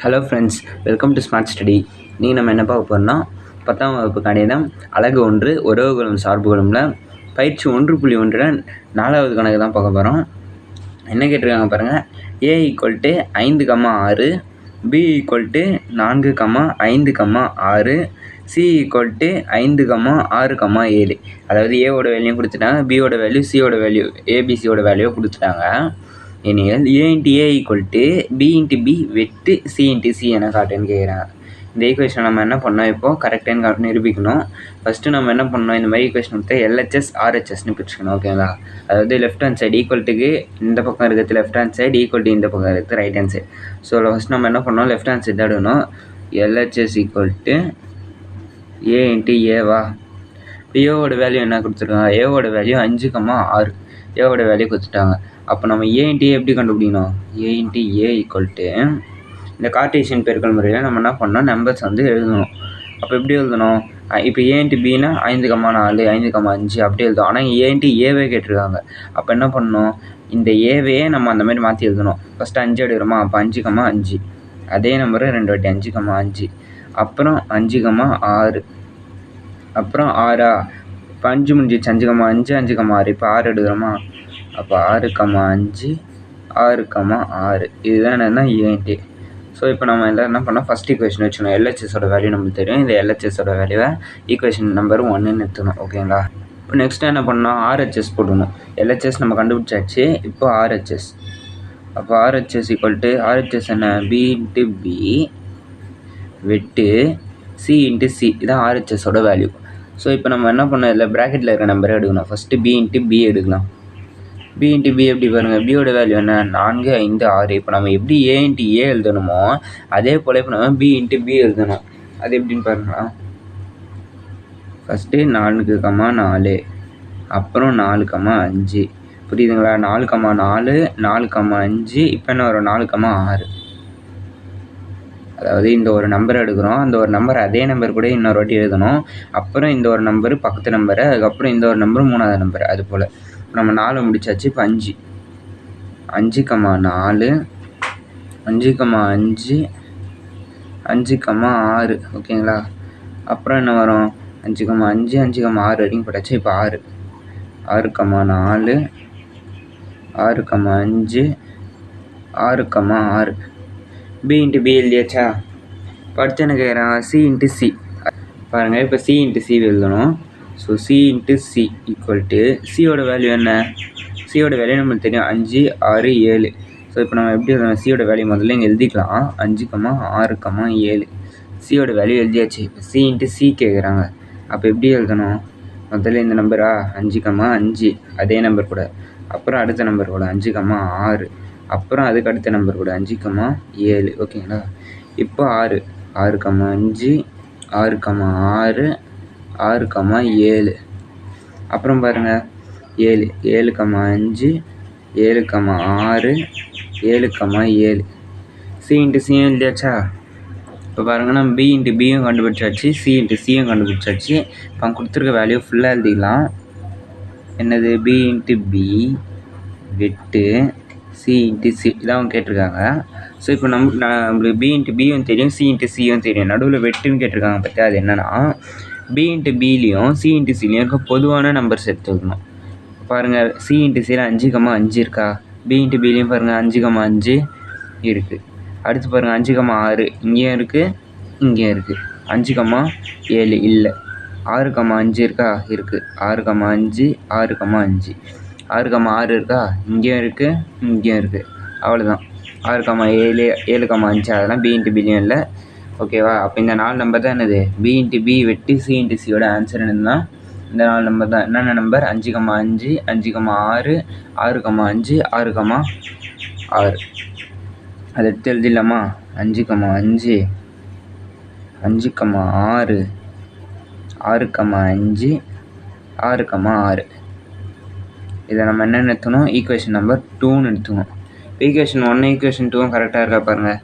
Hello friends, welcome to smart study. நீங்கள் நம்ம என்ன பார்க்க போகிறோம்னா 10ஆம் வகுப்பு கணிதம் அலகு 1 உறவுகளும் சார்புகளும்ல பயிற்சி 1.1 4வது கணக்கு தான் பார்க்க போகிறோம். என்ன கேட்டிருக்காங்க பாருங்கள். A = 5,6, B = 4,5,6, C = 5,6,7. அதாவது ஏவோட வேல்யூ கொடுத்துட்டாங்க, பியோட வேல்யூ, சியோட வேல்யூ, ஏபிசியோட வேல்யூ கொடுத்துட்டாங்க. எனில் A × A = B × B வெட்டு C × C என காட்டுன்னு கேட்குறாங்க. இந்த ஈக்குவேஷன் நம்ம என்ன பண்ணோம், இப்போது கரெக்டானு நிரூபிக்கணும். ஃபஸ்ட்டு நம்ம என்ன பண்ணோம், இந்த மாதிரி ஈக்குவேஷன் கொடுத்து LHS RHSன்னு பிரிச்சுக்கணும். ஓகேங்களா? அதாவது லெஃப்ட் ஹேண்ட் சைடு ஈக்குவல்ட்டுக்கு இந்த பக்கம் இருக்கிறது லெஃப்ட் ஹேண்ட் சைடு, ஈக்குவல் இந்த பக்கம் இருக்கிறது right hand side. So first நம்ம என்ன பண்ணோம், லெஃப்ட் ஹேண்ட் சைடு தான் எடுக்கணும். LHS = A × A ஏவோட வேல்யூ என்ன கொடுத்துருக்காங்க, ஏவோட வேல்யூ 5,6, ஏவோட வேல்யூ கொடுத்துட்டாங்க. அப்போ நம்ம A × A எப்படி கண்டுபிடிக்கணும், A × A = இந்த கார்ட்டீசியன் பெருக்கல் முறையில் நம்ம என்ன பண்ணோம், நம்பர்ஸ் வந்து எழுதணும். அப்போ எப்படி எழுதணும், இப்போ A × Bனா 5,4, 5,5 அப்படி எழுதும். ஆனால் A × Aவே கேட்டிருக்காங்க. அப்போ என்ன பண்ணணும், இந்த ஏவையே நம்ம அந்த மாதிரி மாற்றி எழுதணும். ஃபஸ்ட்டு 5 எடுக்கிறோமா, அப்போ 5,5, அதே நம்பரு 2 வாட்டி 5,5, அப்புறம் 5,6, அப்புறம் 6 இப்போ 5 முடிஞ்சிச்சு, 5,5, 5,6, இப்போ 6 எடுக்கிறோமா, அப்போ 6,5, 6,6 இதுதான் என்னன்னா A × A. ஸோ இப்போ நம்ம எல்லாம் என்ன பண்ணோம், ஃபஸ்ட் ஈக்குவேஷன் வச்சுக்கணும். LHSோட வேல்யூ நம்மளுக்கு தெரியும். இந்த LHSோட வேல்யூவை ஈக்குவேஷன் நம்பர் 1ன்னு எடுத்துக்கணும். ஓகேங்களா? இப்போ நெக்ஸ்ட்டு என்ன பண்ணோம், RHS போடணும். LHS நம்ம கண்டுபிடிச்சாச்சு. இப்போ RHS, அப்போ RHS = RHS என்ன, B × B வெட்டு C × C இதான் RHSோட வேல்யூ. ஸோ இப்போ நம்ம என்ன பண்ணோம், இதில் ப்ராக்கெட்டில் இருக்கிற நம்பரை எடுக்கணும். ஃபஸ்ட்டு B × B எடுக்கலாம். B × B எப்படி பாருங்கள், பியோட வேல்யூ என்ன, 4, 5, 6. இப்போ நம்ம எப்படி A × A எழுதணுமோ அதே போல் இப்போ நம்ம B × B எழுதணும். அது எப்படின்னு பாருங்களா, ஃபஸ்ட்டு 4,4, அப்புறம் 4,5, புரியுதுங்களா, 4,4, 4,5, இப்போ என்ன வரும், 4,6. அதாவது இந்த ஒரு நம்பர் எடுக்கிறோம், அந்த ஒரு நம்பர் அதே நம்பர் கூட இன்னொரு வாட்டி எழுதணும். அப்புறம் இந்த ஒரு நம்பரு பக்கத்து நம்பரு, அதுக்கப்புறம் இந்த ஒரு நம்பர் 3வது நம்பர், அது போல். நம்ம 4 முடிச்சாச்சு. இப்போ 5, 5,4, 5,5, 5,6. ஓகேங்களா? அப்புறம் என்ன வரும், 5,5, 5,6 வரைக்கும் போட்டாச்சு. இப்போ 6, 6,4, 6,5, 6,6. B × B எழுதியாச்சா? இப்போ அடுத்து என்ன கேட்குறாங்க, C × C பாருங்கள். இப்போ C × C எழுதணும். ஸோ C × C = சியோட வேல்யூ என்ன, சியோட வேல்யூ நம்மளுக்கு தெரியும், 5, 6, 7. ஸோ இப்போ நம்ம எப்படி எழுதணும், சியோட வேல்யூ முதல்ல இங்கே எழுதிக்கலாம். 5,6,7 சியோட வேல்யூ எழுதியாச்சு. இப்போ C × C கேட்குறாங்க. அப்போ எப்படி எழுதணும், முதல்ல இந்த நம்பரா 5,5 அதே நம்பர் கூட, அப்புறம் அடுத்த நம்பர் கூட 5,6, அப்புறம் அதுக்கு அடுத்த நம்பர் கூட 5,7. ஓகேங்களா? இப்போ 6, 6,5, 6,6, 6,7. அப்புறம் பாருங்கள் 7, 7,5, 7,6, 7,7. C × C எழுதியாச்சா? இப்போ பாருங்கள், நம்ம B × Bயும் கண்டுபிடிச்சாச்சு, C × Cயும் கண்டுபிடிச்சாச்சு. இப்போ அவங்க கொடுத்துருக்க வேல்யூ ஃபுல்லாக எழுதிக்கலாம். என்னது, B × B வெட்டு C × C இதான் அவங்க கேட்டிருக்காங்க. ஸோ இப்போ நம்மளுக்கு B × Bயும் தெரியும், C × Cயும் தெரியும். நடுவில் வெட்டுன்னு கேட்டிருக்காங்க பார்த்தியா, அது என்னென்னா B × Bலேயும் C × Cலேயும் இருக்க பொதுவான நம்பர்ஸ் எடுத்துக்கணும். பாருங்கள், C × Cயில் 5,5 இருக்கா, B × Bலேயும் பாருங்கள் 5,5 இருக்குது. அடுத்து பாருங்கள் 5,6 இங்கேயும் இருக்குது, இங்கேயும் இருக்குது. 5,7 இல்லை. 6,5 இருக்கா, இருக்குது. 6,5, 6,5, 6,6 இருக்கா, இங்கேயும் இருக்குது, இங்கேயும் இருக்குது. அவ்வளோதான். 6,7, 7,5 அதெல்லாம் B × Bலேயும் இல்லை. ஓகேவா? அப்போ இந்த 4 நம்பர் தான் என்னது, B × B வெட்டி C × Cயோட ஆன்சர் என்னதுன்னா இந்த 4 நம்பர் தான். என்னென்ன நம்பர், 5,5, 5,6, 6,5, 6,6. அதை எடுத்து எழுதிடலாமா, 5,5, 5,6, 6,5, 6,6. இதை நம்ம என்ன எடுத்துக்கணும், ஈக்குவேஷன் நம்பர் 2ன்னு எடுத்துக்கணும். ஈக்குவேஷன் 1, ஈக்குவேஷன் 2வும் கரெக்டாக இருக்கா பாருங்கள்.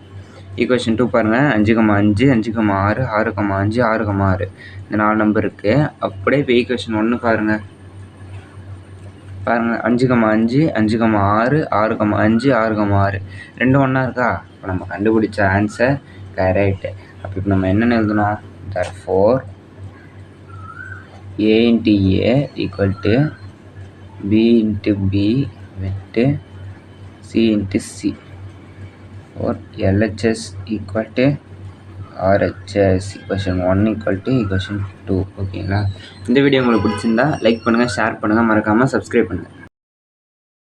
ஈக்குவேஷன் 2 பாருங்கள், 5,5, 5,6, 6,5, 6,6 இந்த 4 நம்பர் இருக்குது. அப்படியே இப்போ ஈக்குவேஷன் 1 பாருங்கள். பாருங்கள் 5,5 5,6 6,5 6,6 ரெண்டும் ஒன்றா இருக்கா? இப்போ நம்ம கண்டுபிடிச்ச ஆன்சர் கரெக்டு. அப்போ இப்போ நம்ம என்னென்னு எழுதணும்? therefore a into a equal to b into b with c into c or LHS equal to RHS equation 1 equal to equation 2. ஓகேங்களா? இந்த வீடியோ உங்களுக்கு பிடிச்சிருந்தா லைக் பண்ணுங்கள், ஷேர் பண்ணுங்கள், மறக்காமல் சப்ஸ்கிரைப் பண்ணுங்கள்.